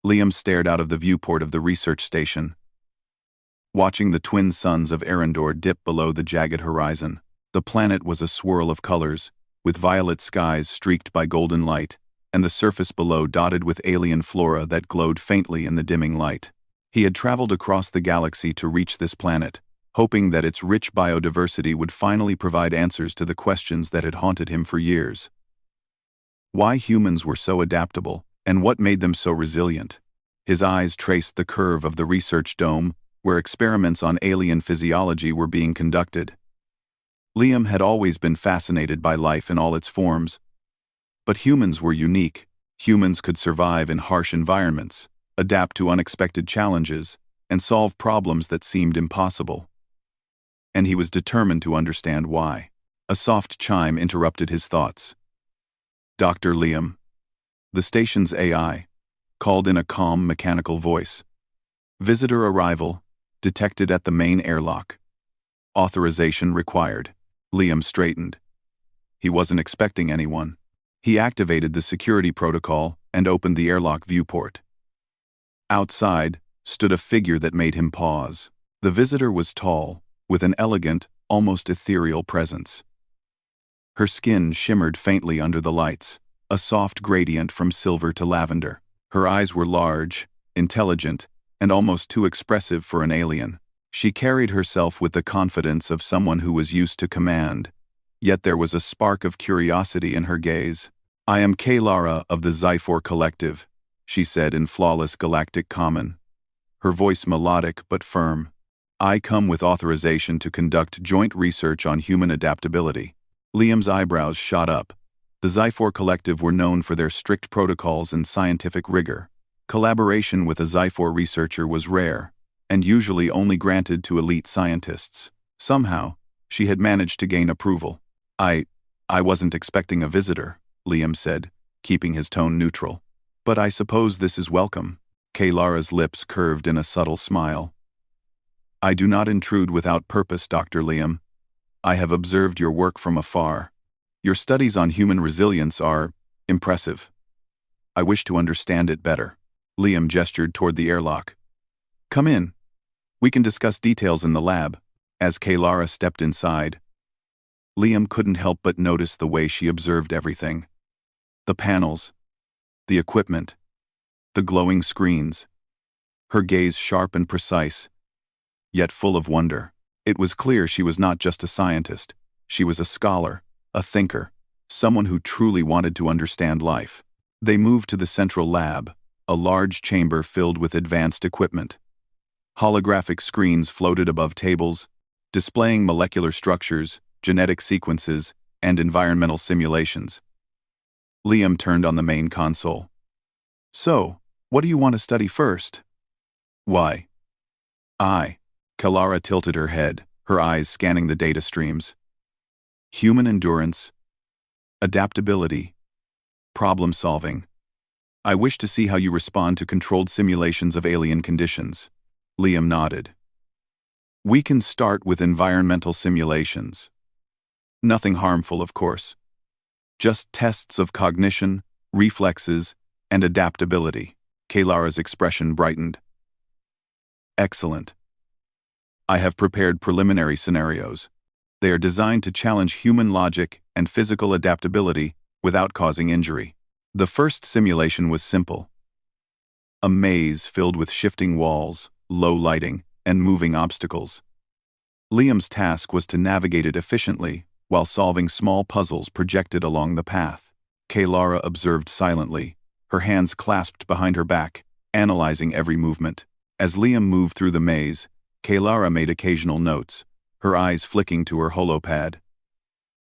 Liam stared out of the viewport of the research station, watching the twin suns of Arendor dip below the jagged horizon. The planet was a swirl of colors, with violet skies streaked by golden light, and the surface below dotted with alien flora that glowed faintly in the dimming light. He had traveled across the galaxy to reach this planet, hoping that its rich biodiversity would finally provide answers to the questions that had haunted him for years. Why humans were so adaptable, and what made them so resilient? His eyes traced the curve of the research dome, where experiments on alien physiology were being conducted. Liam had always been fascinated by life in all its forms. But humans were unique. Humans could survive in harsh environments, adapt to unexpected challenges, and solve problems that seemed impossible. And he was determined to understand why. A soft chime interrupted his thoughts. "Dr. Liam." The station's AI called in a calm, mechanical voice. "Visitor arrival detected at the main airlock. Authorization required." Liam straightened. He wasn't expecting anyone. He activated the security protocol and opened the airlock viewport. Outside stood a figure that made him pause. The visitor was tall, with an elegant, almost ethereal presence. Her skin shimmered faintly under the lights, a soft gradient from silver to lavender. Her eyes were large, intelligent, and almost too expressive for an alien. She carried herself with the confidence of someone who was used to command, yet there was a spark of curiosity in her gaze. "I am Kalara of the Zyphor Collective," she said in flawless galactic common, her voice melodic but firm. "I come with authorization to conduct joint research on human adaptability." Liam's eyebrows shot up. The Zyphor Collective were known for their strict protocols and scientific rigor. Collaboration with a Zyphor researcher was rare, and usually only granted to elite scientists. Somehow, she had managed to gain approval. I wasn't expecting a visitor," Liam said, keeping his tone neutral. "But I suppose this is welcome." Kalara's lips curved in a subtle smile. "I do not intrude without purpose, Dr. Liam. I have observed your work from afar. Your studies on human resilience are impressive. I wish to understand it better." Liam gestured toward the airlock. "Come in. We can discuss details in the lab." As Kalara stepped inside, Liam couldn't help but notice the way she observed everything. The panels, the equipment, the glowing screens. Her gaze sharp and precise, yet full of wonder. It was clear she was not just a scientist. She was a scholar, a thinker, someone who truly wanted to understand life. They moved to the central lab, a large chamber filled with advanced equipment. Holographic screens floated above tables, displaying molecular structures, genetic sequences, and environmental simulations. Liam turned on the main console. "So, what do you want to study first?" "Why?" Kalara tilted her head, her eyes scanning the data streams. "Human endurance, adaptability, problem solving. I wish to see how you respond to controlled simulations of alien conditions." Liam nodded. "We can start with environmental simulations. Nothing harmful, of course. Just tests of cognition, reflexes, and adaptability." Kalara's expression brightened. "Excellent. I have prepared preliminary scenarios. They are designed to challenge human logic and physical adaptability without causing injury." The first simulation was simple. A maze filled with shifting walls, low lighting, and moving obstacles. Liam's task was to navigate it efficiently while solving small puzzles projected along the path. Kalara observed silently, her hands clasped behind her back, analyzing every movement. As Liam moved through the maze, Kalara made occasional notes, her eyes flicking to her holopad.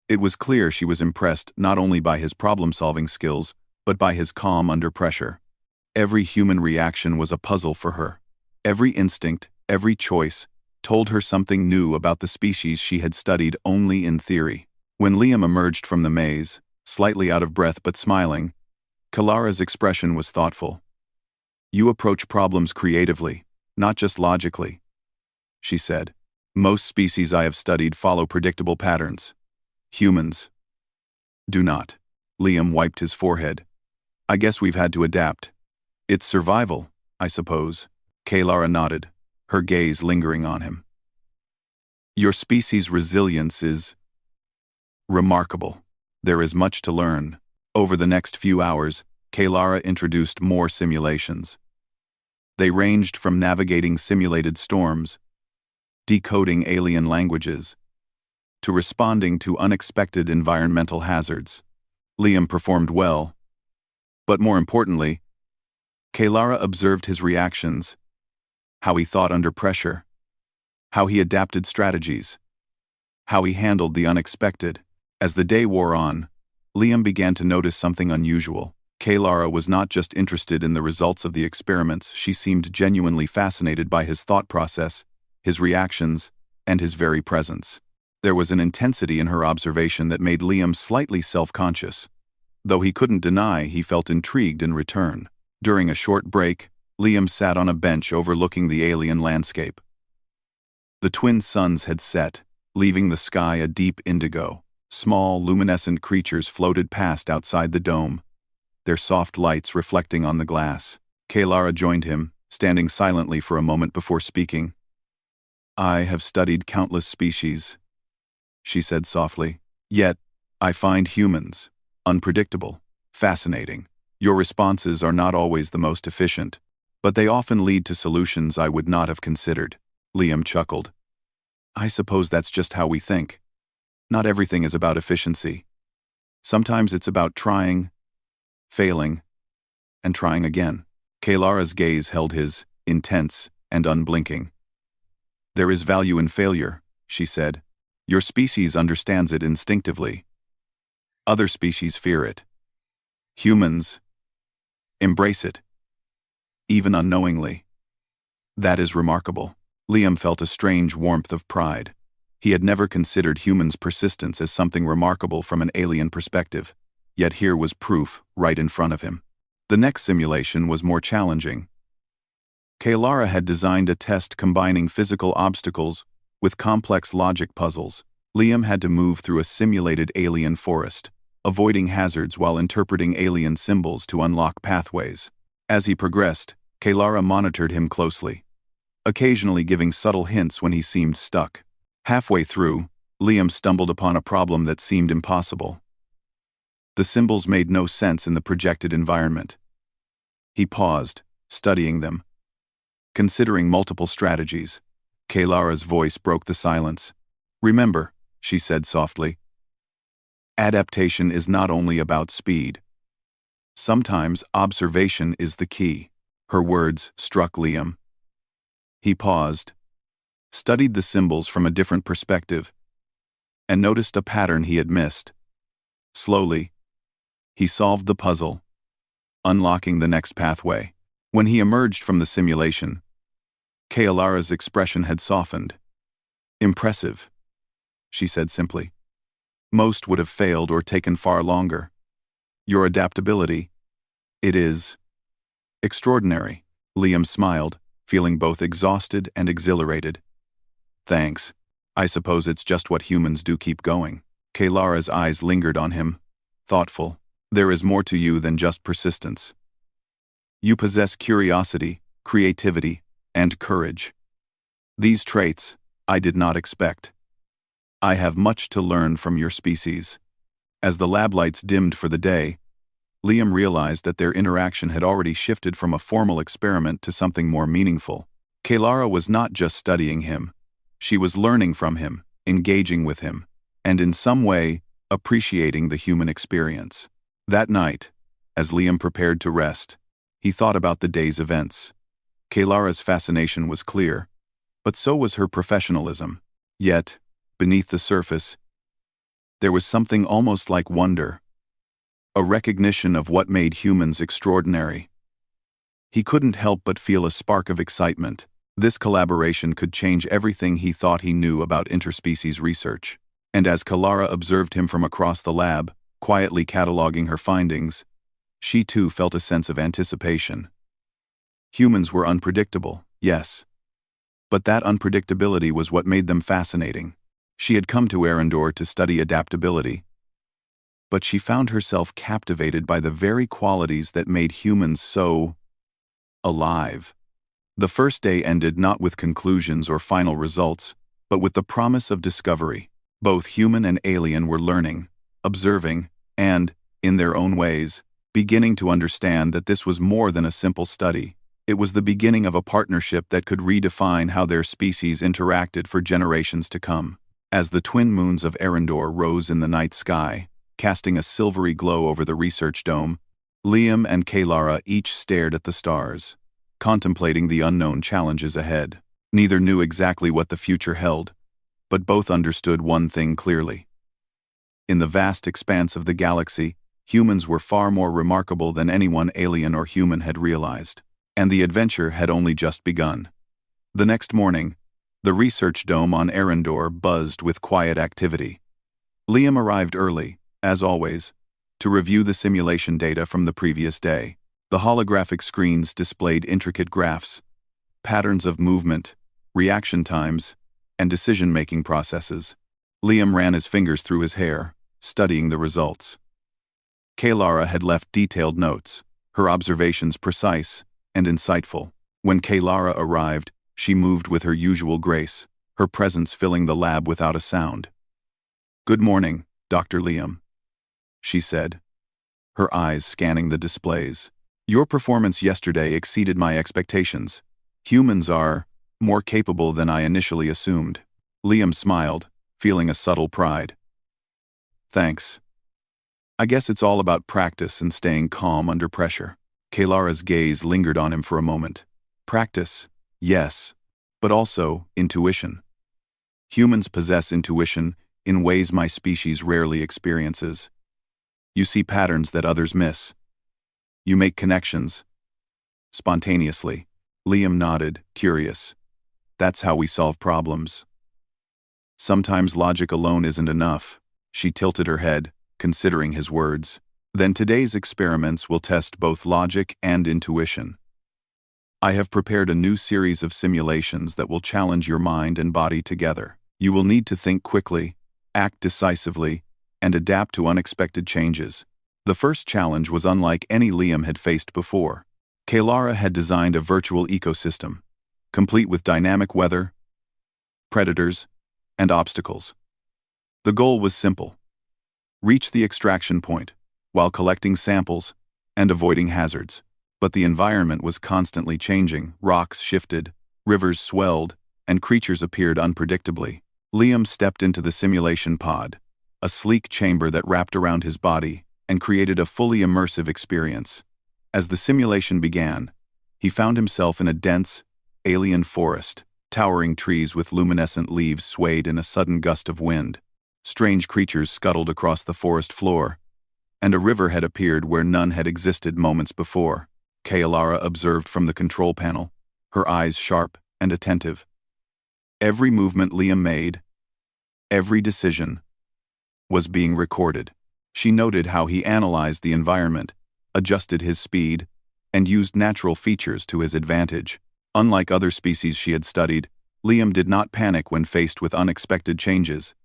It was clear she was impressed not only by his problem-solving skills, but by his calm under pressure. Every human reaction was a puzzle for her. Every instinct, every choice, told her something new about the species she had studied only in theory. When Liam emerged from the maze, slightly out of breath but smiling, Kalara's expression was thoughtful. "You approach problems creatively, not just logically," she said. "Most species I have studied follow predictable patterns. Humans do not." Liam wiped his forehead. "I guess we've had to adapt." It's survival, I suppose. Kalara nodded, her gaze lingering on him. Your species' resilience is remarkable. There is much to learn. Over the next few hours, Kalara introduced more simulations. They ranged from navigating simulated storms, decoding alien languages, to responding to unexpected environmental hazards. Liam performed well, but more importantly, Kalara observed his reactions, how he thought under pressure, how he adapted strategies, how he handled the unexpected. As the day wore on, Liam began to notice something unusual. Kalara was not just interested in the results of the experiments, she seemed genuinely fascinated by his thought process, his reactions, and his very presence. There was an intensity in her observation that made Liam slightly self-conscious, though he couldn't deny he felt intrigued in return. During a short break, Liam sat on a bench overlooking the alien landscape. The twin suns had set, leaving the sky a deep indigo. Small, luminescent creatures floated past outside the dome, their soft lights reflecting on the glass. Kalara joined him, standing silently for a moment before speaking. I have studied countless species, she said softly. Yet, I find humans unpredictable, fascinating. Your responses are not always the most efficient, but they often lead to solutions I would not have considered. Liam chuckled. I suppose that's just how we think. Not everything is about efficiency. Sometimes it's about trying, failing, and trying again. Kalara's gaze held his, intense and unblinking. There is value in failure, she said. Your species understands it instinctively. Other species fear it. Humans embrace it, even unknowingly. That is remarkable. Liam felt a strange warmth of pride. He had never considered humans' persistence as something remarkable from an alien perspective, yet here was proof right in front of him. The next simulation was more challenging. Kalara had designed a test combining physical obstacles with complex logic puzzles. Liam had to move through a simulated alien forest, avoiding hazards while interpreting alien symbols to unlock pathways. As he progressed, Kalara monitored him closely, occasionally giving subtle hints when he seemed stuck. Halfway through, Liam stumbled upon a problem that seemed impossible. The symbols made no sense in the projected environment. He paused, studying them, considering multiple strategies. Kalara's voice broke the silence. Remember, she said softly, adaptation is not only about speed. Sometimes observation is the key. Her words struck Liam. He paused, studied the symbols from a different perspective, and noticed a pattern he had missed. Slowly, he solved the puzzle, unlocking the next pathway. When he emerged from the simulation, Kalara's expression had softened. Impressive, she said simply. Most would have failed or taken far longer. Your adaptability, it is extraordinary. Liam smiled, feeling both exhausted and exhilarated. Thanks. I suppose it's just what humans do, keep going. Kalara's eyes lingered on him, thoughtful. There is more to you than just persistence. You possess curiosity, creativity, and courage. These traits, I did not expect. I have much to learn from your species. As the lab lights dimmed for the day, Liam realized that their interaction had already shifted from a formal experiment to something more meaningful. Kalara was not just studying him. She was learning from him, engaging with him, and in some way, appreciating the human experience. That night, as Liam prepared to rest, he thought about the day's events. Kalara's fascination was clear, but so was her professionalism. Yet, beneath the surface, there was something almost like wonder, a recognition of what made humans extraordinary. He couldn't help but feel a spark of excitement. This collaboration could change everything he thought he knew about interspecies research. And as Kalara observed him from across the lab, quietly cataloging her findings, she too felt a sense of anticipation. Humans were unpredictable, yes. But that unpredictability was what made them fascinating. She had come to Arendor to study adaptability, but she found herself captivated by the very qualities that made humans so alive. The first day ended not with conclusions or final results, but with the promise of discovery. Both human and alien were learning, observing, and, in their own ways, beginning to understand that this was more than a simple study. It was the beginning of a partnership that could redefine how their species interacted for generations to come. As the twin moons of Arendor rose in the night sky, casting a silvery glow over the research dome, Liam and Kaylara each stared at the stars, contemplating the unknown challenges ahead. Neither knew exactly what the future held, but both understood one thing clearly. In the vast expanse of the galaxy, humans were far more remarkable than anyone alien or human had realized, and the adventure had only just begun. The next morning, the research dome on Arendor buzzed with quiet activity. Liam arrived early, as always, to review the simulation data from the previous day. The holographic screens displayed intricate graphs, patterns of movement, reaction times, and decision-making processes. Liam ran his fingers through his hair, studying the results. Kaylara had left detailed notes, her observations precise and insightful. When Kaylara arrived, she moved with her usual grace, her presence filling the lab without a sound. "Good morning, Dr. Liam," she said, her eyes scanning the displays. "Your performance yesterday exceeded my expectations. Humans are more capable than I initially assumed." Liam smiled, feeling a subtle pride. "Thanks. I guess it's all about practice and staying calm under pressure." Kaylara's gaze lingered on him for a moment. Practice, yes, but also intuition. Humans possess intuition in ways my species rarely experiences. You see patterns that others miss. You make connections. Spontaneously. Liam nodded, curious. That's how we solve problems. Sometimes logic alone isn't enough. She tilted her head, considering his words. Then today's experiments will test both logic and intuition. I have prepared a new series of simulations that will challenge your mind and body together. You will need to think quickly, act decisively, and adapt to unexpected changes. The first challenge was unlike any Liam had faced before. Kaylara had designed a virtual ecosystem, complete with dynamic weather, predators, and obstacles. The goal was simple: reach the extraction point, while collecting samples and avoiding hazards. But the environment was constantly changing. Rocks shifted, rivers swelled, and creatures appeared unpredictably. Liam stepped into the simulation pod, a sleek chamber that wrapped around his body and created a fully immersive experience. As the simulation began, he found himself in a dense, alien forest. Towering trees with luminescent leaves swayed in a sudden gust of wind. Strange creatures scuttled across the forest floor, and a river had appeared where none had existed moments before. Kaylara observed from the control panel, her eyes sharp and attentive. Every movement Liam made, every decision, was being recorded. She noted how he analyzed the environment, adjusted his speed, and used natural features to his advantage. Unlike other species she had studied, Liam did not panic when faced with unexpected changes.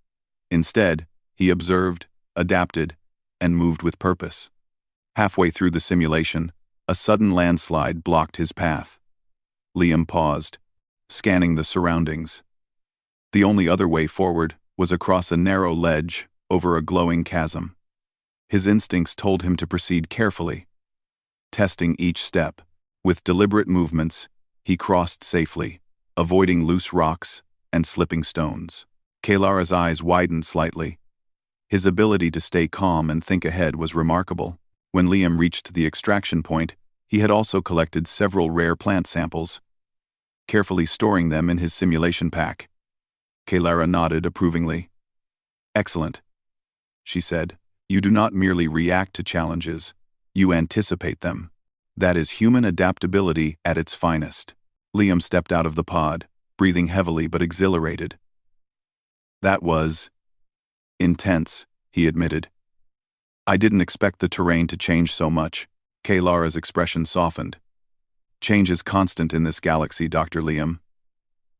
Instead, he observed, adapted, and moved with purpose. Halfway through the simulation, a sudden landslide blocked his path. Liam paused, scanning the surroundings. The only other way forward was across a narrow ledge over a glowing chasm. His instincts told him to proceed carefully. Testing each step, with deliberate movements, he crossed safely, avoiding loose rocks and slipping stones. Kaylara's eyes widened slightly. His ability to stay calm and think ahead was remarkable. When Liam reached the extraction point, he had also collected several rare plant samples, carefully storing them in his simulation pack. Kaylara nodded approvingly. "Excellent," she said. "You do not merely react to challenges, you anticipate them. That is human adaptability at its finest." Liam stepped out of the pod, breathing heavily but exhilarated. "That was intense," he admitted. "I didn't expect the terrain to change so much." Kaylara's expression softened. "Change is constant in this galaxy, Dr. Liam.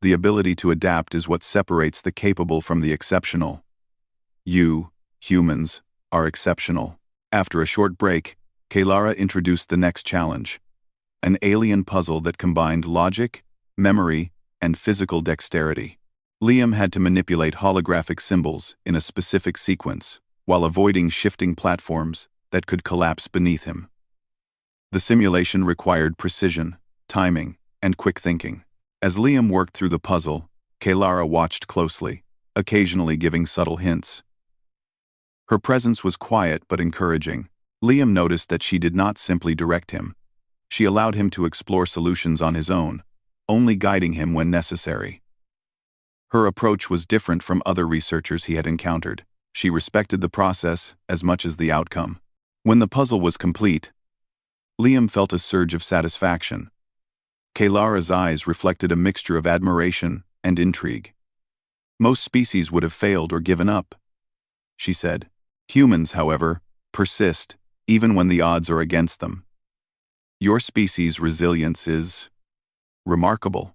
The ability to adapt is what separates the capable from the exceptional. You, humans, are exceptional." After a short break, Kaylara introduced the next challenge: an alien puzzle that combined logic, memory, and physical dexterity. Liam had to manipulate holographic symbols in a specific sequence, while avoiding shifting platforms that could collapse beneath him. The simulation required precision, timing, and quick thinking. As Liam worked through the puzzle, Kaylara watched closely, occasionally giving subtle hints. Her presence was quiet but encouraging. Liam noticed that she did not simply direct him. She allowed him to explore solutions on his own, only guiding him when necessary. Her approach was different from other researchers he had encountered. She respected the process as much as the outcome. When the puzzle was complete, Liam felt a surge of satisfaction. Kaylara's eyes reflected a mixture of admiration and intrigue. Most species would have failed or given up, she said. Humans, however, persist, even when the odds are against them. Your species' resilience is remarkable.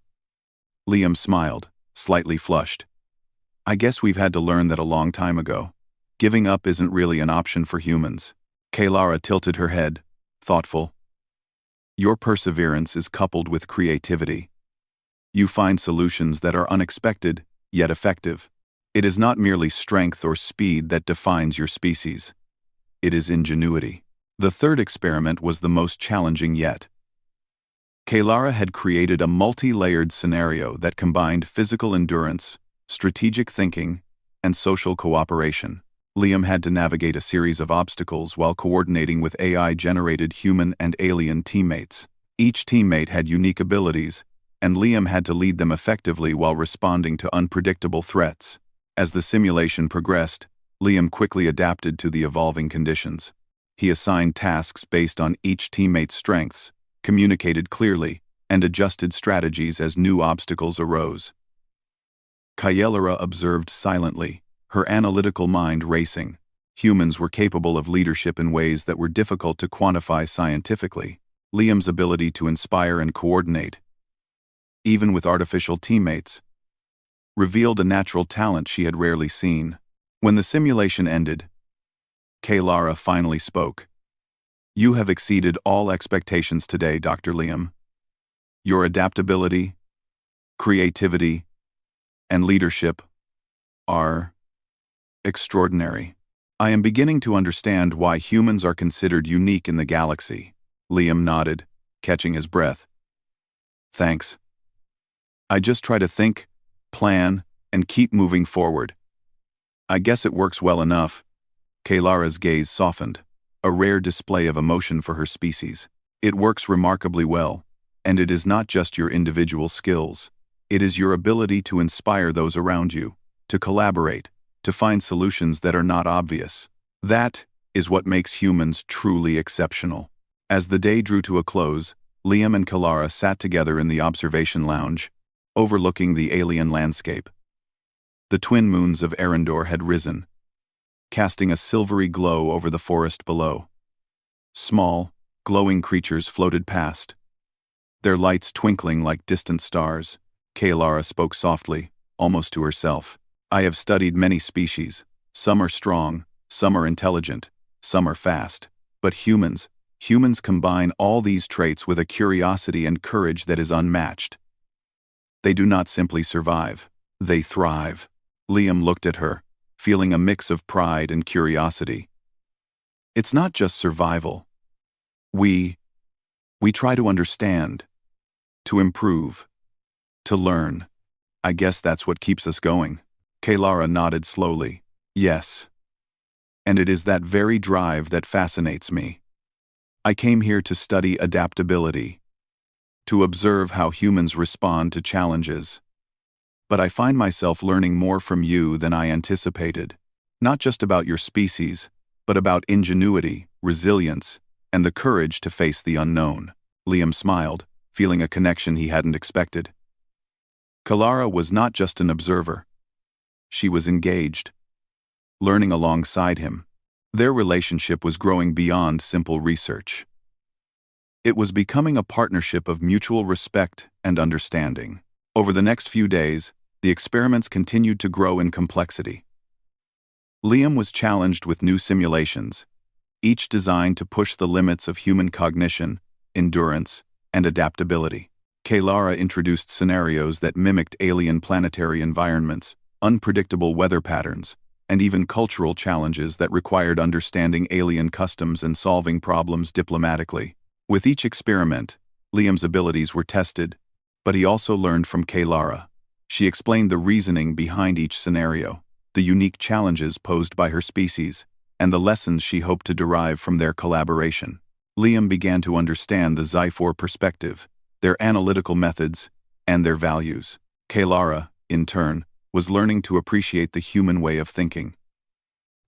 Liam smiled, slightly flushed. I guess we've had to learn that a long time ago. Giving up isn't really an option for humans. Kaylara tilted her head, thoughtful. Your perseverance is coupled with creativity. You find solutions that are unexpected, yet effective. It is not merely strength or speed that defines your species. It is ingenuity. The third experiment was the most challenging yet. Kaylara had created a multi-layered scenario that combined physical endurance, strategic thinking, and social cooperation. Liam had to navigate a series of obstacles while coordinating with AI-generated human and alien teammates. Each teammate had unique abilities, and Liam had to lead them effectively while responding to unpredictable threats. As the simulation progressed, Liam quickly adapted to the evolving conditions. He assigned tasks based on each teammate's strengths, communicated clearly, and adjusted strategies as new obstacles arose. Kaylara observed silently, her analytical mind racing. Humans were capable of leadership in ways that were difficult to quantify scientifically. Liam's ability to inspire and coordinate, even with artificial teammates, revealed a natural talent she had rarely seen. When the simulation ended, Kaylara finally spoke. You have exceeded all expectations today, Dr. Liam. Your adaptability, creativity, and leadership are extraordinary. I am beginning to understand why humans are considered unique in the galaxy. Liam nodded, catching his breath. Thanks. I just try to think, plan, and keep moving forward. I guess it works well enough. Kaylara's gaze softened, a rare display of emotion for her species. It works remarkably well, and it is not just your individual skills. It is your ability to inspire those around you, to collaborate, to find solutions that are not obvious. That is what makes humans truly exceptional. As the day drew to a close, Liam and Kaylara sat together in the observation lounge, overlooking the alien landscape. The twin moons of Arendor had risen, casting a silvery glow over the forest below. Small, glowing creatures floated past, their lights twinkling like distant stars. Kaylara spoke softly, almost to herself. I have studied many species. Some are strong, some are intelligent, some are fast. But humans combine all these traits with a curiosity and courage that is unmatched. They do not simply survive, they thrive. Liam looked at her, feeling a mix of pride and curiosity. It's not just survival. We try to understand, to improve, to learn. I guess that's what keeps us going. Kaylara nodded slowly. Yes. And it is that very drive that fascinates me. I came here to study adaptability, to observe how humans respond to challenges. But I find myself learning more from you than I anticipated, not just about your species, but about ingenuity, resilience, and the courage to face the unknown. Liam smiled, feeling a connection he hadn't expected. Kaylara was not just an observer. She was engaged, learning alongside him. Their relationship was growing beyond simple research. It was becoming a partnership of mutual respect and understanding. Over the next few days, the experiments continued to grow in complexity. Liam was challenged with new simulations, each designed to push the limits of human cognition, endurance, and adaptability. Kaylara introduced scenarios that mimicked alien planetary environments, unpredictable weather patterns, and even cultural challenges that required understanding alien customs and solving problems diplomatically. With each experiment, Liam's abilities were tested, but he also learned from Kaylara. She explained the reasoning behind each scenario, the unique challenges posed by her species, and the lessons she hoped to derive from their collaboration. Liam began to understand the Zyphor perspective, their analytical methods, and their values. Kaylara, in turn, was learning to appreciate the human way of thinking.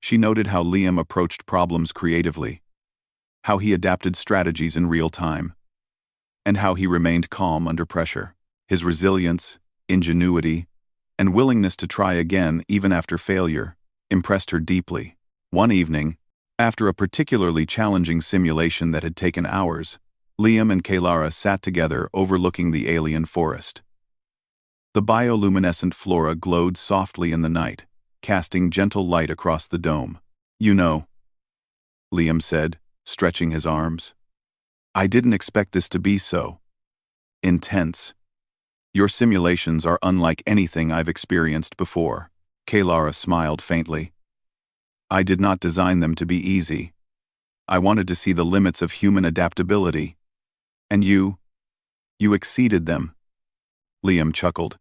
She noted how Liam approached problems creatively, how he adapted strategies in real time, and how he remained calm under pressure. His resilience, ingenuity, and willingness to try again even after failure impressed her deeply. One evening, after a particularly challenging simulation that had taken hours, Liam and Kaylara sat together overlooking the alien forest. The bioluminescent flora glowed softly in the night, casting gentle light across the dome. "You know," Liam said, stretching his arms, "I didn't expect this to be so intense. Your simulations are unlike anything I've experienced before." Kaylara smiled faintly. "I did not design them to be easy. I wanted to see the limits of human adaptability. And you exceeded them." Liam chuckled.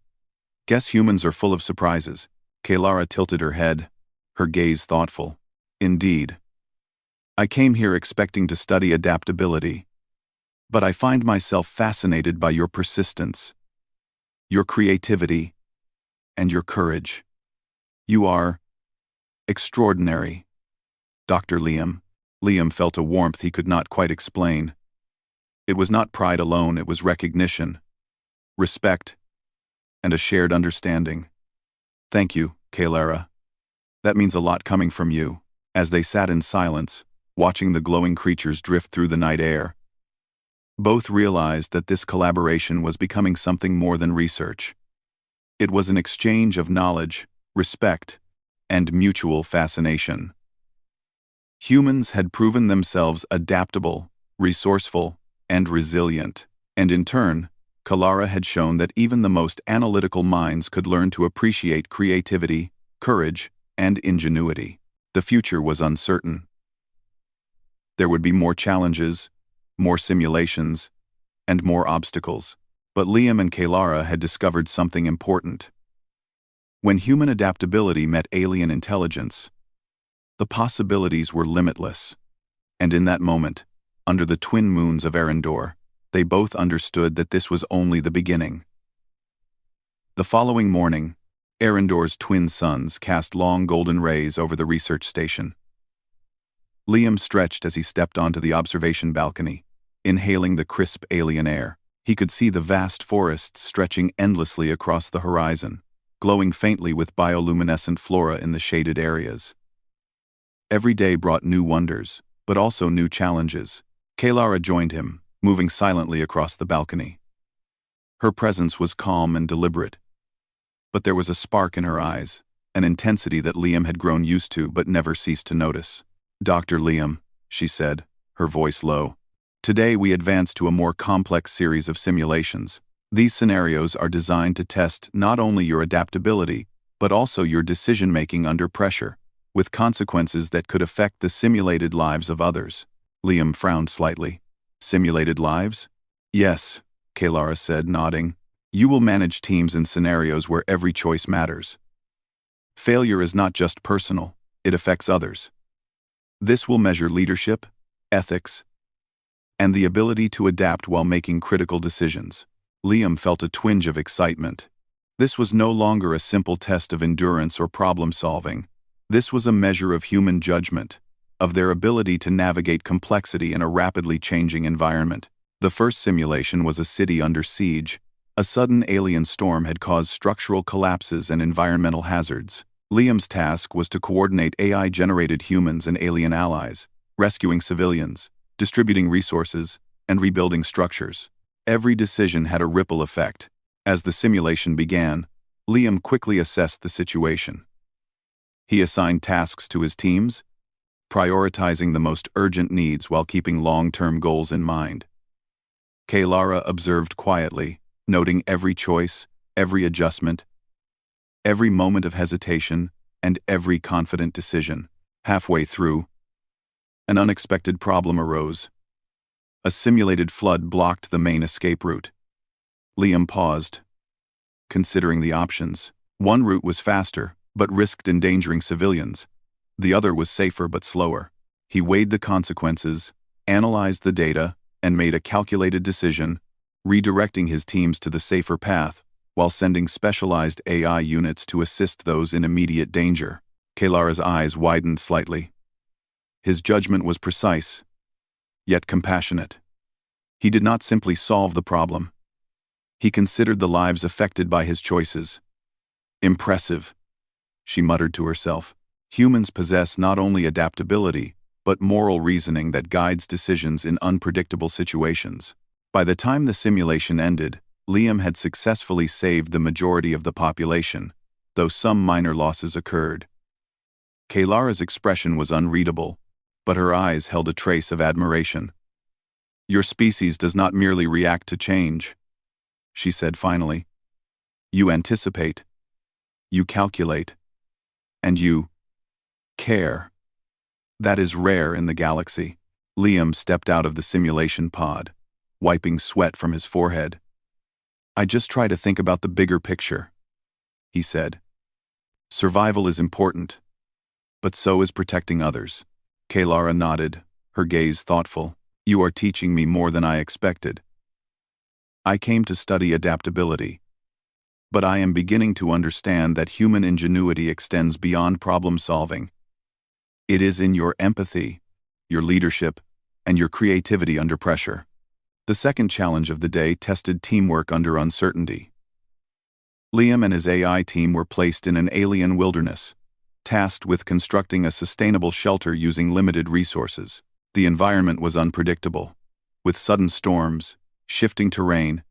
"Guess humans are full of surprises." Kaylara tilted her head, her gaze thoughtful. "Indeed. I came here expecting to study adaptability, but I find myself fascinated by your persistence, your creativity, and your courage. You are extraordinary, Dr. Liam." Liam felt a warmth he could not quite explain. It was not pride alone, it was recognition, respect, and a shared understanding. "Thank you, Kaylara. That means a lot coming from you." As they sat in silence, watching the glowing creatures drift through the night air, both realized that this collaboration was becoming something more than research. It was an exchange of knowledge, respect, and mutual fascination. Humans had proven themselves adaptable, resourceful, and resilient, and in turn, Kaylara had shown that even the most analytical minds could learn to appreciate creativity, courage, and ingenuity. The future was uncertain. There would be more challenges, more simulations, and more obstacles. But Liam and Kaylara had discovered something important. When human adaptability met alien intelligence, the possibilities were limitless. And in that moment, under the twin moons of Arendor, they both understood that this was only the beginning. The following morning, Arendor's twin suns cast long golden rays over the research station. Liam stretched as he stepped onto the observation balcony, inhaling the crisp alien air. He could see the vast forests stretching endlessly across the horizon, glowing faintly with bioluminescent flora in the shaded areas. Every day brought new wonders, but also new challenges. Kaylara joined him, moving silently across the balcony. Her presence was calm and deliberate, but there was a spark in her eyes, an intensity that Liam had grown used to but never ceased to notice. "Dr. Liam," she said, her voice low, "today we advance to a more complex series of simulations. These scenarios are designed to test not only your adaptability, but also your decision-making under pressure, with consequences that could affect the simulated lives of others." Liam frowned slightly. "Simulated lives?" "Yes," Kaylara said, nodding. "You will manage teams in scenarios where every choice matters. Failure is not just personal, it affects others. This will measure leadership, ethics, and the ability to adapt while making critical decisions." Liam felt a twinge of excitement. This was no longer a simple test of endurance or problem-solving. This was a measure of human judgment, of their ability to navigate complexity in a rapidly changing environment. The first simulation was a city under siege. A sudden alien storm had caused structural collapses and environmental hazards. Liam's task was to coordinate AI-generated humans and alien allies, rescuing civilians, distributing resources, and rebuilding structures. Every decision had a ripple effect. As the simulation began, Liam quickly assessed the situation. He assigned tasks to his teams, prioritizing the most urgent needs while keeping long-term goals in mind. Kaylara observed quietly, noting every choice, every adjustment, every moment of hesitation, and every confident decision. Halfway through, an unexpected problem arose. A simulated flood blocked the main escape route. Liam paused, considering the options. One route was faster, but risked endangering civilians. The other was safer but slower. He weighed the consequences, analyzed the data, and made a calculated decision, redirecting his teams to the safer path, while sending specialized AI units to assist those in immediate danger. Kaylara's eyes widened slightly. His judgment was precise, yet compassionate. He did not simply solve the problem. He considered the lives affected by his choices. Impressive, she muttered to herself. Humans possess not only adaptability, but moral reasoning that guides decisions in unpredictable situations. By the time the simulation ended, Liam had successfully saved the majority of the population, though some minor losses occurred. Kaylara's expression was unreadable, but her eyes held a trace of admiration. Your species does not merely react to change, she said finally. You anticipate, you calculate, and you care. That is rare in the galaxy. Liam stepped out of the simulation pod, wiping sweat from his forehead. I just try to think about the bigger picture, he said. Survival is important, but so is protecting others. Kaylara nodded, her gaze thoughtful. You are teaching me more than I expected. I came to study adaptability, but I am beginning to understand that human ingenuity extends beyond problem solving. It is in your empathy, your leadership, and your creativity under pressure. The second challenge of the day tested teamwork under uncertainty. Liam and his AI team were placed in an alien wilderness, tasked with constructing a sustainable shelter using limited resources. The environment was unpredictable, with sudden storms, shifting terrain,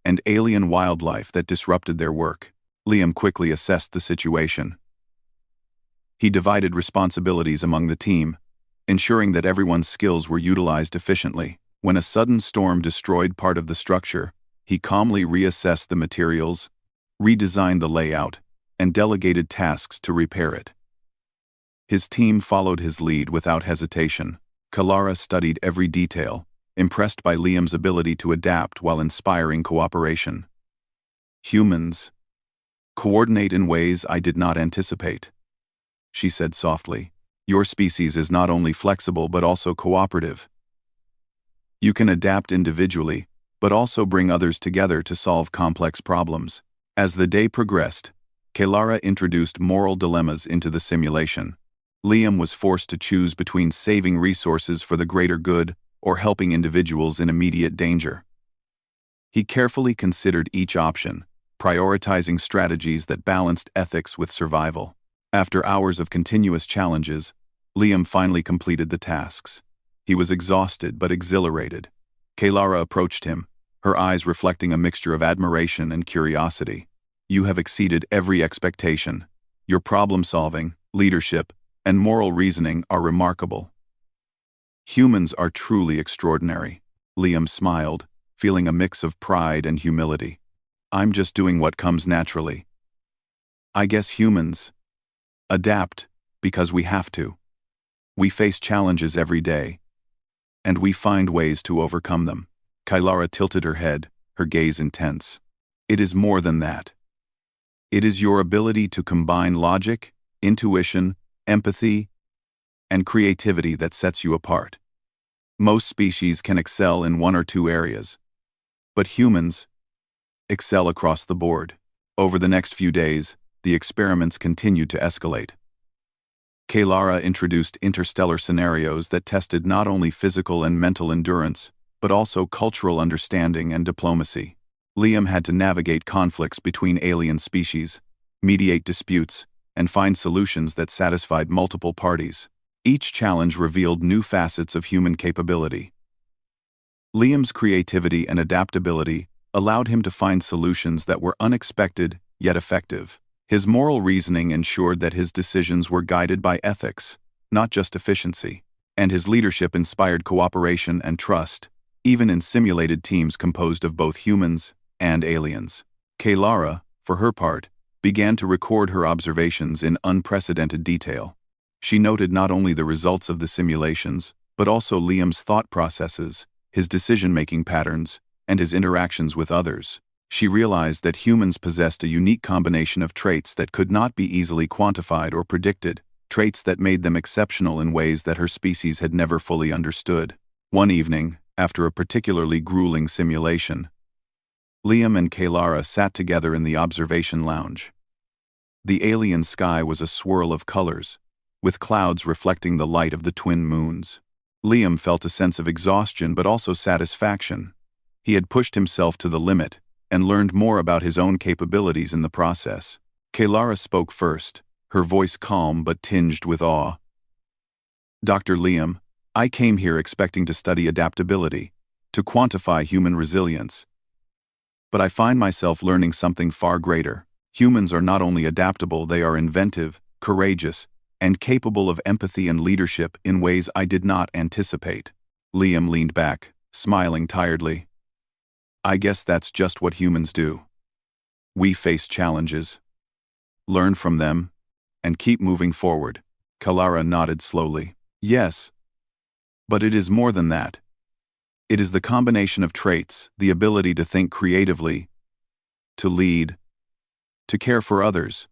and alien wildlife that disrupted their work. Liam quickly assessed the situation. He divided responsibilities among the team, ensuring that everyone's skills were utilized efficiently. When a sudden storm destroyed part of the structure, he calmly reassessed the materials, redesigned the layout, and delegated tasks to repair it. His team followed his lead without hesitation. Kaylara studied every detail, impressed by Liam's ability to adapt while inspiring cooperation. Humans coordinate in ways I did not anticipate, she said softly. Your species is not only flexible but also cooperative. You can adapt individually, but also bring others together to solve complex problems. As the day progressed, Kaylara introduced moral dilemmas into the simulation. Liam was forced to choose between saving resources for the greater good or helping individuals in immediate danger. He carefully considered each option, prioritizing strategies that balanced ethics with survival. After hours of continuous challenges, Liam finally completed the tasks. He was exhausted but exhilarated. Kaylara approached him, her eyes reflecting a mixture of admiration and curiosity. You have exceeded every expectation. Your problem-solving, leadership, and moral reasoning are remarkable. Humans are truly extraordinary. Liam smiled, feeling a mix of pride and humility. I'm just doing what comes naturally. I guess humans adapt because we have to. We face challenges every day, and we find ways to overcome them. Kaylara tilted her head, her gaze intense. It is more than that. It is your ability to combine logic, intuition, empathy, and creativity that sets you apart. Most species can excel in one or two areas, but humans excel across the board. Over the next few days, the experiments continued to escalate. Kaylara introduced interstellar scenarios that tested not only physical and mental endurance, but also cultural understanding and diplomacy. Liam had to navigate conflicts between alien species, mediate disputes, and find solutions that satisfied multiple parties. Each challenge revealed new facets of human capability. Liam's creativity and adaptability allowed him to find solutions that were unexpected yet effective. His moral reasoning ensured that his decisions were guided by ethics, not just efficiency, and his leadership inspired cooperation and trust, even in simulated teams composed of both humans and aliens. Kaylara, for her part, began to record her observations in unprecedented detail. She noted not only the results of the simulations, but also Liam's thought processes, his decision-making patterns, and his interactions with others. She realized that humans possessed a unique combination of traits that could not be easily quantified or predicted, traits that made them exceptional in ways that her species had never fully understood. One evening, after a particularly grueling simulation, Liam and Kaylara sat together in the observation lounge. The alien sky was a swirl of colors, with clouds reflecting the light of the twin moons. Liam felt a sense of exhaustion but also satisfaction. He had pushed himself to the limit and learned more about his own capabilities in the process. Kaylara spoke first, her voice calm but tinged with awe. "Dr. Liam, I came here expecting to study adaptability, to quantify human resilience. But I find myself learning something far greater. Humans are not only adaptable, they are inventive, courageous, and capable of empathy and leadership in ways I did not anticipate." Liam leaned back, smiling tiredly. "I guess that's just what humans do. We face challenges, learn from them, and keep moving forward." Kaylara nodded slowly. "Yes. But it is more than that. It is the combination of traits, the ability to think creatively, to lead, to care for others,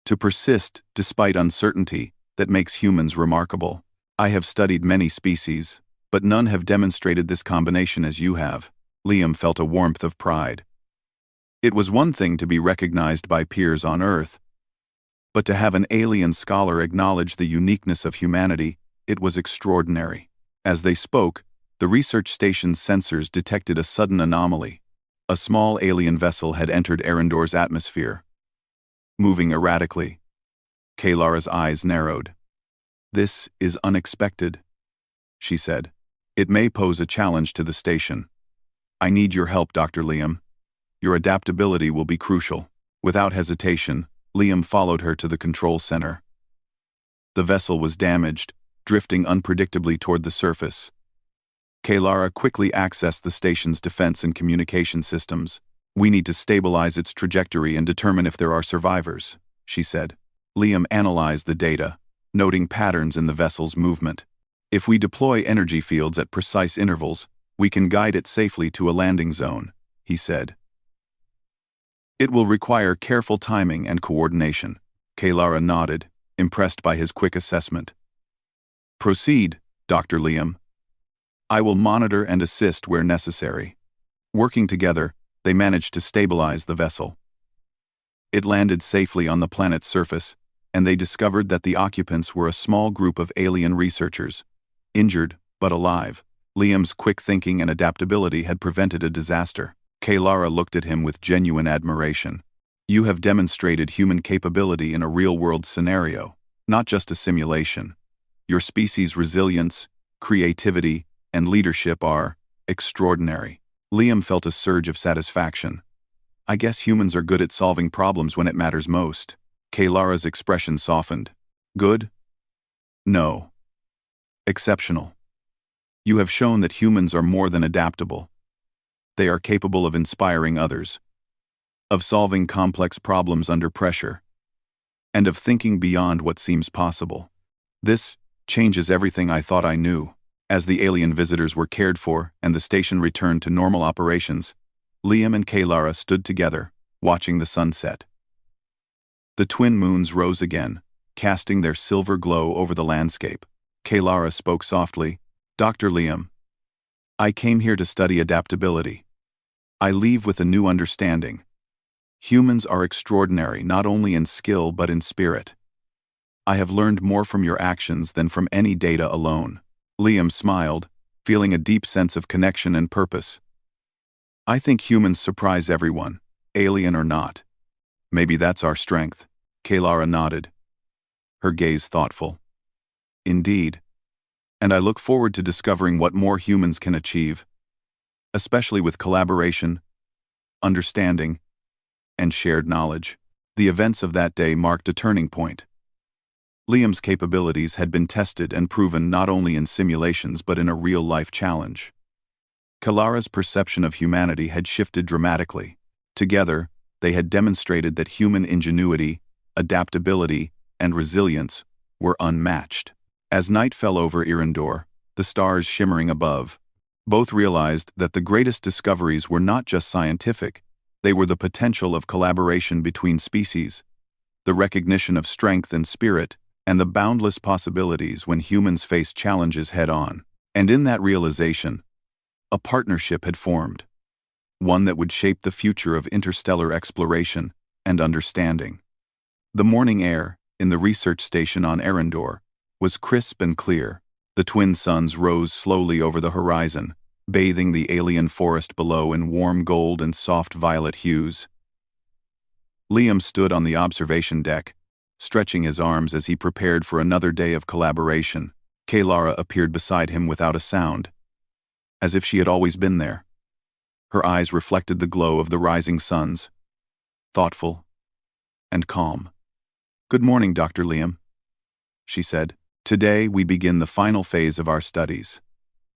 to persist despite uncertainty, that makes humans remarkable. I have studied many species, but none have demonstrated this combination as you have." Liam felt a warmth of pride. It was one thing to be recognized by peers on Earth, but to have an alien scholar acknowledge the uniqueness of humanity, it was extraordinary. As they spoke, the research station's sensors detected a sudden anomaly. A small alien vessel had entered Arendor's atmosphere, moving erratically. Kaylara's eyes narrowed. "This is unexpected," she said. "It may pose a challenge to the station. I need your help, Dr. Liam. Your adaptability will be crucial." Without hesitation, Liam followed her to the control center. The vessel was damaged, drifting unpredictably toward the surface. Kaylara quickly accessed the station's defense and communication systems. "We need to stabilize its trajectory and determine if there are survivors," she said. Liam analyzed the data, noting patterns in the vessel's movement. "If we deploy energy fields at precise intervals, we can guide it safely to a landing zone," he said. "It will require careful timing and coordination." Kaylara nodded, impressed by his quick assessment. "Proceed, Dr. Liam. I will monitor and assist where necessary." Working together, they managed to stabilize the vessel. It landed safely on the planet's surface, and they discovered that the occupants were a small group of alien researchers, injured but alive. Liam's quick thinking and adaptability had prevented a disaster. Kaylara looked at him with genuine admiration. "You have demonstrated human capability in a real-world scenario, not just a simulation. Your species' resilience, creativity, and leadership are extraordinary." Liam felt a surge of satisfaction. "I guess humans are good at solving problems when it matters most." Kaylara's expression softened. "Good? No. Exceptional. You have shown that humans are more than adaptable. They are capable of inspiring others, of solving complex problems under pressure, and of thinking beyond what seems possible. This changes everything I thought I knew." As the alien visitors were cared for and the station returned to normal operations, Liam and Kaylara stood together, watching the sunset. The twin moons rose again, casting their silver glow over the landscape. Kaylara spoke softly. "Dr. Liam, I came here to study adaptability. I leave with a new understanding. Humans are extraordinary not only in skill but in spirit. I have learned more from your actions than from any data alone." Liam smiled, feeling a deep sense of connection and purpose. "I think humans surprise everyone, alien or not. Maybe that's our strength." Kaylara nodded, her gaze thoughtful. "Indeed. And I look forward to discovering what more humans can achieve, especially with collaboration, understanding, and shared knowledge." The events of that day marked a turning point. Liam's capabilities had been tested and proven not only in simulations but in a real-life challenge. Kalara's perception of humanity had shifted dramatically. Together, they had demonstrated that human ingenuity, adaptability, and resilience were unmatched. As night fell over Arendor, the stars shimmering above, both realized that the greatest discoveries were not just scientific, they were the potential of collaboration between species, the recognition of strength and spirit, and the boundless possibilities when humans face challenges head-on. And in that realization, a partnership had formed, one that would shape the future of interstellar exploration and understanding. The morning air, in the research station on Arendor, was crisp and clear. The twin suns rose slowly over the horizon, bathing the alien forest below in warm gold and soft violet hues. Liam stood on the observation deck, stretching his arms as he prepared for another day of collaboration. Kalara appeared beside him without a sound, as if she had always been there. Her eyes reflected the glow of the rising suns, thoughtful and calm. "Good morning, Dr. Liam," she said. "Today we begin the final phase of our studies.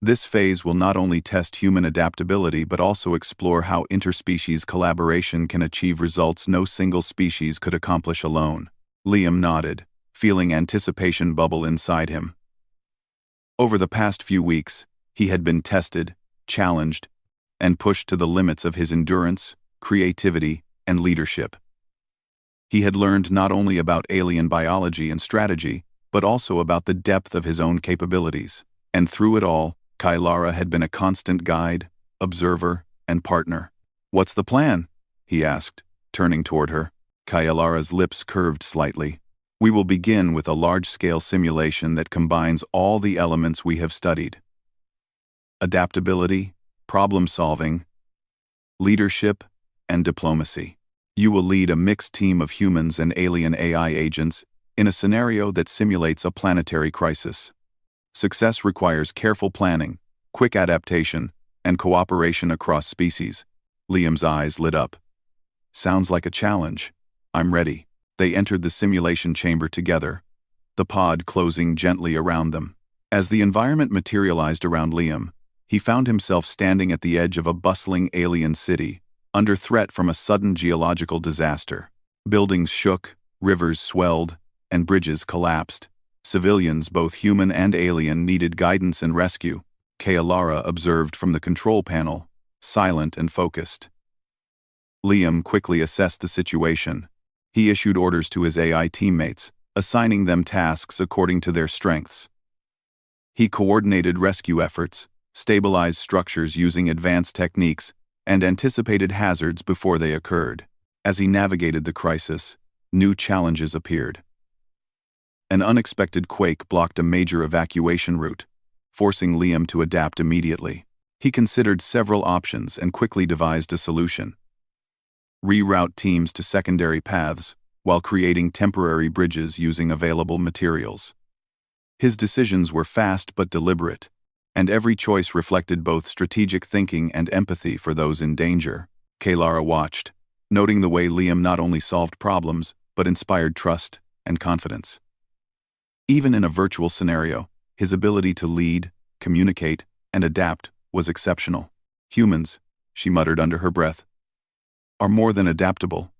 This phase will not only test human adaptability but also explore how interspecies collaboration can achieve results no single species could accomplish alone." Liam nodded, feeling anticipation bubble inside him. Over the past few weeks, he had been tested, challenged, and pushed to the limits of his endurance, creativity, and leadership. He had learned not only about alien biology and strategy, but also about the depth of his own capabilities. And through it all, Kalara had been a constant guide, observer, and partner. "What's the plan?" he asked, turning toward her. Kalara's lips curved slightly. "We will begin with a large-scale simulation that combines all the elements we have studied: adaptability, problem-solving, leadership, and diplomacy. You will lead a mixed team of humans and alien AI agents in a scenario that simulates a planetary crisis. Success requires careful planning, quick adaptation, and cooperation across species." Liam's eyes lit up. "Sounds like a challenge. I'm ready." They entered the simulation chamber together, the pod closing gently around them. As the environment materialized around Liam, he found himself standing at the edge of a bustling alien city, under threat from a sudden geological disaster. Buildings shook, rivers swelled, and bridges collapsed. Civilians, both human and alien, needed guidance and rescue. Kalara observed from the control panel, silent and focused. Liam quickly assessed the situation. He issued orders to his AI teammates, assigning them tasks according to their strengths. He coordinated rescue efforts, stabilized structures using advanced techniques, and anticipated hazards before they occurred. As he navigated the crisis, new challenges appeared. An unexpected quake blocked a major evacuation route, forcing Liam to adapt immediately. He considered several options and quickly devised a solution: reroute teams to secondary paths while creating temporary bridges using available materials. His decisions were fast but deliberate, and every choice reflected both strategic thinking and empathy for those in danger. Kalara watched, noting the way Liam not only solved problems but inspired trust and confidence. Even in a virtual scenario, his ability to lead, communicate, and adapt was exceptional. "Humans," she muttered under her breath, "are more than adaptable.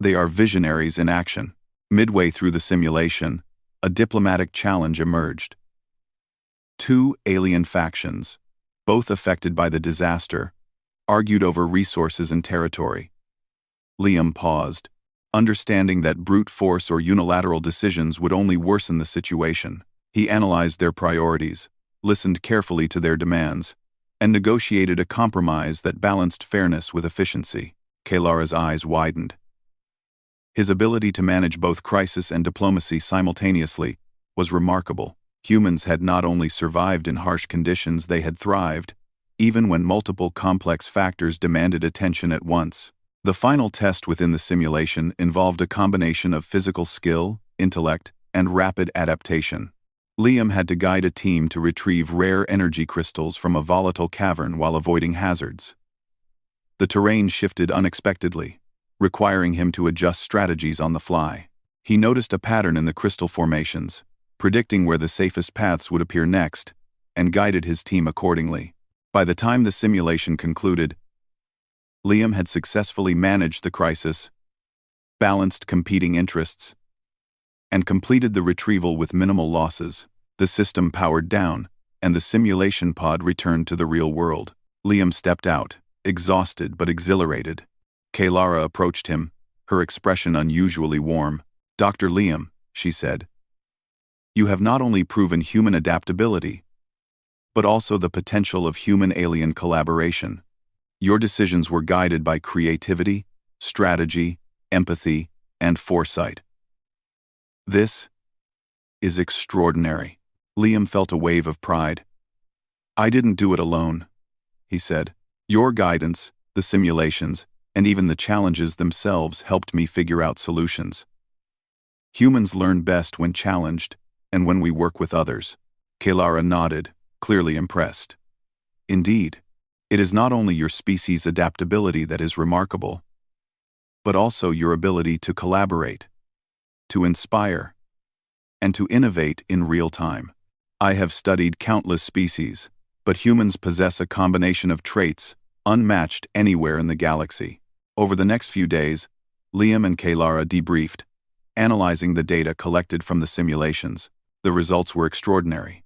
They are visionaries in action." Midway through the simulation, a diplomatic challenge emerged. Two alien factions, both affected by the disaster, argued over resources and territory. Liam paused, understanding that brute force or unilateral decisions would only worsen the situation. He analyzed their priorities, listened carefully to their demands, and negotiated a compromise that balanced fairness with efficiency. Kalara's eyes widened. His ability to manage both crisis and diplomacy simultaneously was remarkable. Humans had not only survived in harsh conditions, they had thrived, even when multiple complex factors demanded attention at once. The final test within the simulation involved a combination of physical skill, intellect, and rapid adaptation. Liam had to guide a team to retrieve rare energy crystals from a volatile cavern while avoiding hazards. The terrain shifted unexpectedly, requiring him to adjust strategies on the fly. He noticed a pattern in the crystal formations, predicting where the safest paths would appear next, and guided his team accordingly. By the time the simulation concluded, Liam had successfully managed the crisis, balanced competing interests, and completed the retrieval with minimal losses. The system powered down, and the simulation pod returned to the real world. Liam stepped out, exhausted but exhilarated. Kaylara approached him, her expression unusually warm. "Dr. Liam," she said, "you have not only proven human adaptability, but also the potential of human-alien collaboration. Your decisions were guided by creativity, strategy, empathy, and foresight. This is extraordinary." Liam felt a wave of pride. "I didn't do it alone," he said. "Your guidance, the simulations, and even the challenges themselves helped me figure out solutions. Humans learn best when challenged, and when we work with others." Kaylara nodded, clearly impressed. "Indeed, it is not only your species' adaptability that is remarkable, but also your ability to collaborate, to inspire, and to innovate in real time. I have studied countless species, but humans possess a combination of traits unmatched anywhere in the galaxy." Over the next few days, Liam and Kaylara debriefed, analyzing the data collected from the simulations. The results were extraordinary.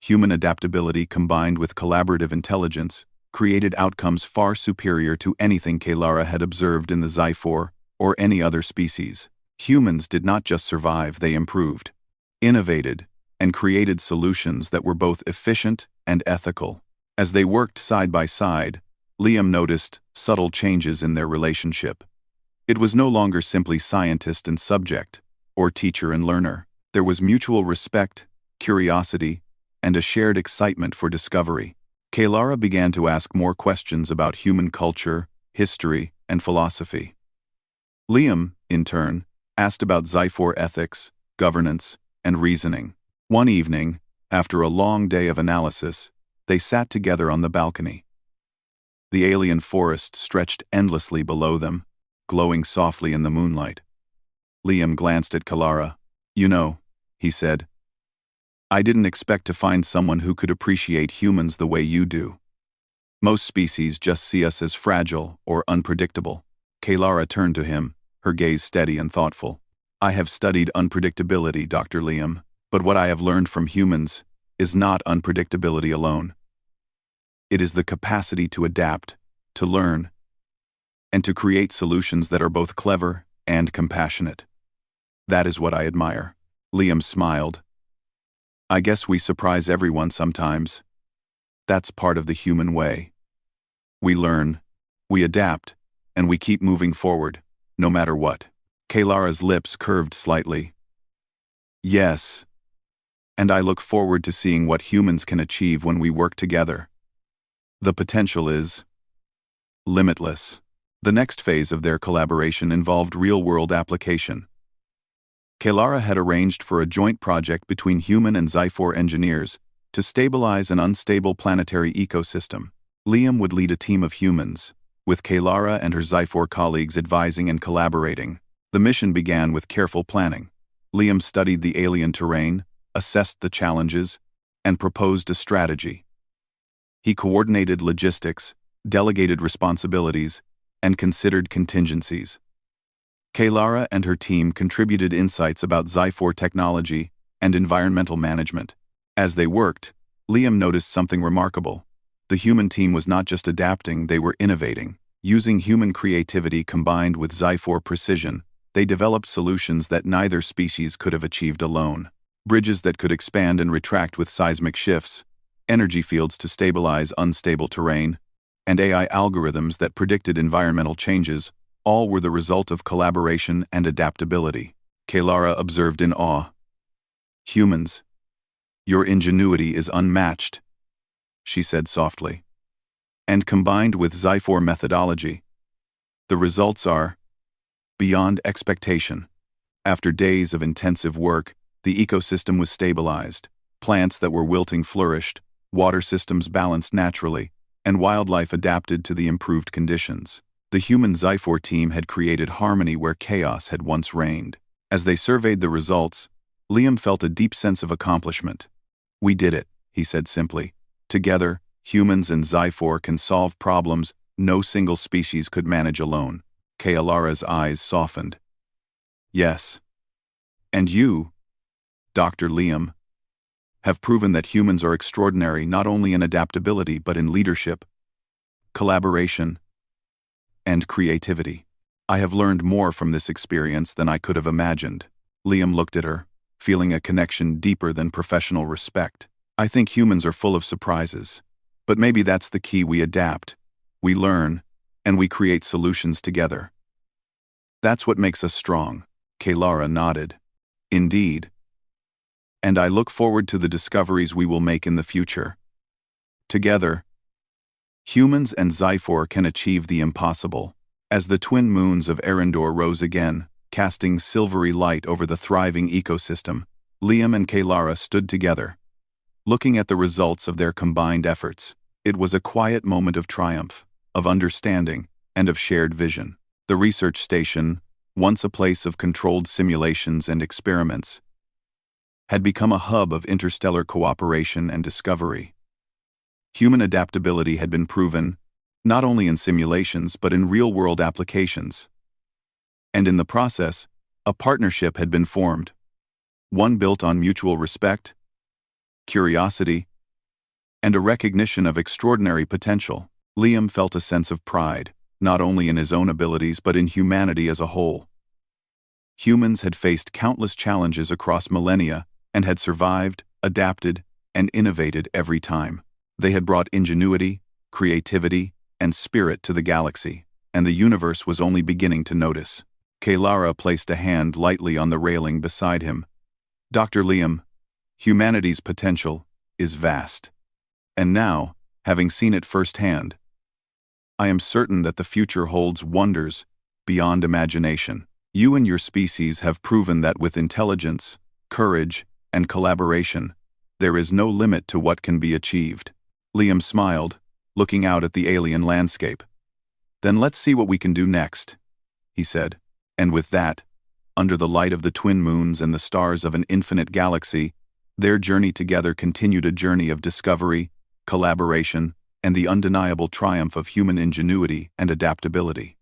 Human adaptability combined with collaborative intelligence created outcomes far superior to anything Kaylara had observed in the Zyphor or any other species. Humans did not just survive, they improved, innovated, and created solutions that were both efficient and ethical. As they worked side by side, Liam noticed subtle changes in their relationship. It was no longer simply scientist and subject, or teacher and learner. There was mutual respect, curiosity, and a shared excitement for discovery. Kaylara began to ask more questions about human culture, history, and philosophy. Liam, in turn, asked about Zyphor ethics, governance, and reasoning. One evening, after a long day of analysis, they sat together on the balcony. The alien forest stretched endlessly below them, glowing softly in the moonlight. Liam glanced at Kaylara. "You know," he said, "I didn't expect to find someone who could appreciate humans the way you do. Most species just see us as fragile or unpredictable." Kaylara turned to him, her gaze steady and thoughtful. "I have studied unpredictability, Dr. Liam, but what I have learned from humans is not unpredictability alone. It is the capacity to adapt, to learn, and to create solutions that are both clever and compassionate. That is what I admire." Liam smiled. "I guess we surprise everyone sometimes. That's part of the human way. We learn, we adapt, and we keep moving forward, no matter what." Kaylara's lips curved slightly. "Yes, and I look forward to seeing what humans can achieve when we work together. The potential is limitless." The next phase of their collaboration involved real-world application. Kaylara had arranged for a joint project between human and Zyphor engineers to stabilize an unstable planetary ecosystem. Liam would lead a team of humans, with Kaylara and her Zyphor colleagues advising and collaborating. The mission began with careful planning. Liam studied the alien terrain, assessed the challenges, and proposed a strategy. He coordinated logistics, delegated responsibilities, and considered contingencies. Kaylara and her team contributed insights about Zyphor technology and environmental management. As they worked, Liam noticed something remarkable. The human team was not just adapting, they were innovating. Using human creativity combined with Zyphor precision, they developed solutions that neither species could have achieved alone. Bridges that could expand and retract with seismic shifts, energy fields to stabilize unstable terrain, and AI algorithms that predicted environmental changes, all were the result of collaboration and adaptability. Kaylara observed in awe. "Humans, your ingenuity is unmatched," she said softly. "And combined with Zyphor methodology, the results are beyond expectation." After days of intensive work, the ecosystem was stabilized. Plants that were wilting flourished, water systems balanced naturally, and wildlife adapted to the improved conditions. The human Zyphor team had created harmony where chaos had once reigned. As they surveyed the results, Liam felt a deep sense of accomplishment. "We did it," he said simply. "Together, Humans and Zyphor can solve problems no single species could manage alone. Kaelara's eyes softened. Yes. And you, Dr. Liam, have proven that humans are extraordinary not only in adaptability but in leadership, collaboration, and creativity. I have learned more from this experience than I could have imagined. Liam looked at her, feeling a connection deeper than professional respect. I think humans are full of surprises. But maybe that's the key. We adapt, we learn, and we create solutions together. That's what makes us strong. Kaelara nodded. Indeed. And I look forward to the discoveries we will make in the future. Together, humans and Zyphor can achieve the impossible. As the twin moons of Arendor rose again, casting silvery light over the thriving ecosystem, Liam and Kaelara stood together, looking at the results of their combined efforts. It was a quiet moment of triumph, of understanding, and of shared vision. The research station, once a place of controlled simulations and experiments, had become a hub of interstellar cooperation and discovery. Human adaptability had been proven, not only in simulations but in real-world applications. And in the process, a partnership had been formed, one built on mutual respect, curiosity, and a recognition of extraordinary potential. Liam felt a sense of pride, not only in his own abilities but in humanity as a whole. Humans had faced countless challenges across millennia and had survived, adapted, and innovated every time. They had brought ingenuity, creativity, and spirit to the galaxy, and the universe was only beginning to notice. Kaelara placed a hand lightly on the railing beside him. Dr. Liam, humanity's potential is vast. And now, having seen it firsthand, I am certain that the future holds wonders beyond imagination. You and your species have proven that with intelligence, courage, and collaboration, there is no limit to what can be achieved. Liam smiled, looking out at the alien landscape. Then let's see what we can do next, he said. And with that, under the light of the twin moons and the stars of an infinite galaxy, their journey together continued, a journey of discovery, collaboration, and the undeniable triumph of human ingenuity and adaptability.